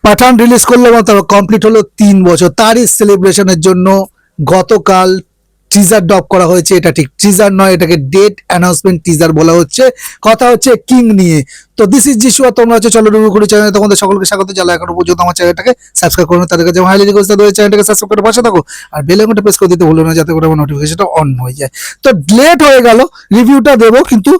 পাঠান release করলো মাত্র complete হলো 3 বছর, তারই সেলিব্রেশনের জন্য গতকাল টিজার ড্রপ করা হয়েছে। এটা ঠিক টিজার নয়, এটাকে ডেট অ্যানাউন্সমেন্ট টিজার বলা হচ্ছে। কথা হচ্ছে কিং নিয়ে। তো দিস ইজ জিশুয়া, তোমরা হচ্ছে চলো রিভিউ করি চ্যানেলে। তোমাদের সকলকে স্বাগত। যারা এখনো পর্যন্ত আমার চ্যানেলটাকে সাবস্ক্রাইব করো তাদের কাছে হাইলি রিকোয়েস্ট, তাদের চ্যানেলটাকে সাবস্ক্রাইব করে পাশে থাকো আর বেল আইকনটা প্রেস করে দিতে ভুলো না, যাতে করে আমার নোটিফিকেশনটা অন হয়ে যায়। তো লেট হয়ে গেল, রিভিউটা দেবো, কিন্তু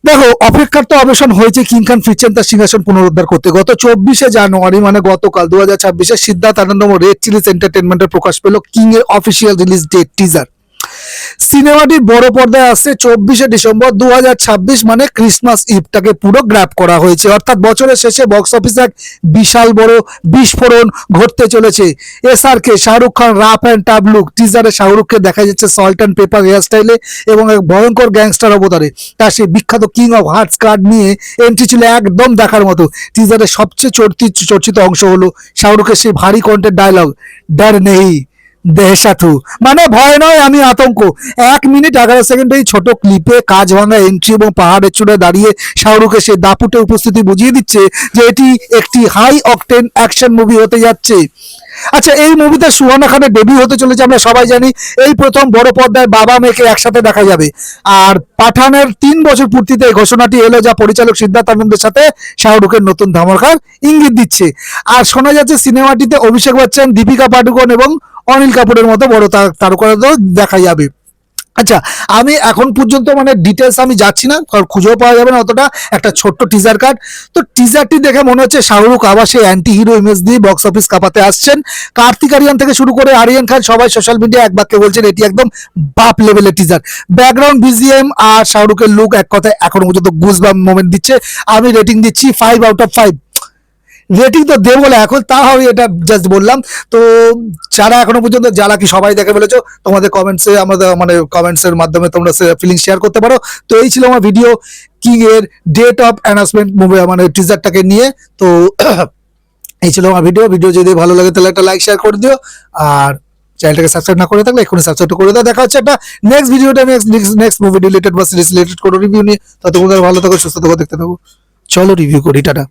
দেখো অপেক্ষার তো অবসান হয়েছে। কিং খান ফিরছেন তার সিংহাসন পুনরুদ্ধার করতে। গত 24শে জানুয়ারি মানে গতকাল 2026-এ সিদ্ধার্থ আনন্দম রেড চিলিজ এন্টারটেনমেন্টের প্রকাশ পেল কিং এর অফিসিয়াল রিলিজ ডেট টিজার। সিনেমাটি বড় পর্দায় আসছে 24শে ডিসেম্বর 2026, মানে ক্রিসমাস ইভটাকে পুরো গ্র্যাব করা হয়েছে। অর্থাৎ বছরের শেষে বক্স অফিসে এক বিশাল বড় বিস্ফোরণ ঘটতে চলেছে। SRK Shahrukh Khan rough and tough look. টিজারে শাহরুখকে দেখা যাচ্ছে সল্ট অ্যান্ড পেপার হেয়ারস্টাইলে এবং এক ভয়ঙ্কর গ্যাংস্টার অবতারে। তার সেই বিখ্যাত কিং অফ হার্টস কার্ড নিয়ে এন্ট্রি ছিল একদম দেখার মতো। টিজারের সবচেয়ে চর্চিত অংশ হলো শাহরুখের সেই ভারী কণ্ঠের ডায়লগ, ডর নেই দেহসাথু, মানে ভয় নয় আমি আতঙ্ক। 1 মিনিট 11 সেকেন্ডে এই ছোট ক্লিপে কাজ ভাঙা এন্ট্রি এবং পাহাড়ের চূড়ায় দাঁড়িয়ে শাহরুখের সেই দাপুটে উপস্থিতি বুঝিয়ে দিচ্ছে যে এটি একটি হাই অকটেন অ্যাকশন মুভি হতে যাচ্ছে। আচ্ছা, এই মুভিতে সুহানা খানের ডেবিউ হতে চলেছে। আমরা সবাই জানি এই প্রথম বড় পর্দায় বাবা মেয়েকে একসাথে দেখা যাবে। আর পাঠানের 3 বছর পূর্তিতে এই ঘোষণাটি এলো, যা পরিচালক সিদ্ধার্থ আনন্দের সাথে শাহরুখের নতুন ধামাকার ইঙ্গিত দিচ্ছে। আর শোনা যাচ্ছে সিনেমাটিতে অভিষেক বচ্চন, দীপিকা পাডুকোন এবং অনিল কাপুরের মতো বড় তারকাদেরও দেখা যাবে। আচ্ছা, আমি এখন পর্যন্ত মানে ডিটেলস আমি যাচ্ছি না, কারণ খুঁজেও পাওয়া যাবে না অতটা। একটা ছোট্ট টিজার কার্ড। তো টিজারটি দেখে মনে হচ্ছে শাহরুখ আবার সেই অ্যান্টি হিরো ইমেজ দিয়ে বক্স অফিস কাঁপাতে আসছেন। কার্তিক আরিয়ান থেকে শুরু করে আরিয়ান খান সবাই সোশ্যাল মিডিয়া এক বাক্যে বলছেন এটি একদম বাপ লেভেলের টিজার। ব্যাকগ্রাউন্ড বিজিএম আর শাহরুখের লুক এক কথায় এখনো পর্যন্ত গুজবাম্প মোমেন্ট দিচ্ছে। আমি রেটিং দিচ্ছি 5/5। রেটিং তো দেবো না এখন, তা হবে এটা জাস্ট বললাম। তো যারা এখনো পর্যন্ত, যারা কি সবাই দেখে ফেলেছো, তোমাদের কমেন্টসে আমাদের মানে কমেন্টসের মাধ্যমে তোমরা ফিলিং শেয়ার করতে পারো। তো এই ছিল আমার ভিডিও কিং এর ডেট অফ অ্যানাউন্সমেন্ট মুভি মানে টিজারটাকে নিয়ে। তো এই ছিল আমার ভিডিও যদি ভালো লাগে তাহলে একটা লাইক শেয়ার করে দিও, আর চ্যানেলটাকে সাবস্ক্রাইব না করে থাকলে এখনই সাবস্ক্রাইব করে দাও। দেখা হচ্ছে একটা নেক্সট ভিডিওটা, নেক্সট মুভি রিলেটেড বা সিরিজ রিলেটেড কোনো রিভিউ নিয়ে। ততক্ষণ ভালো থাকো, সুস্থ থাকো, দেখতে থাকো। চলো রিভিউ করি, টাটা।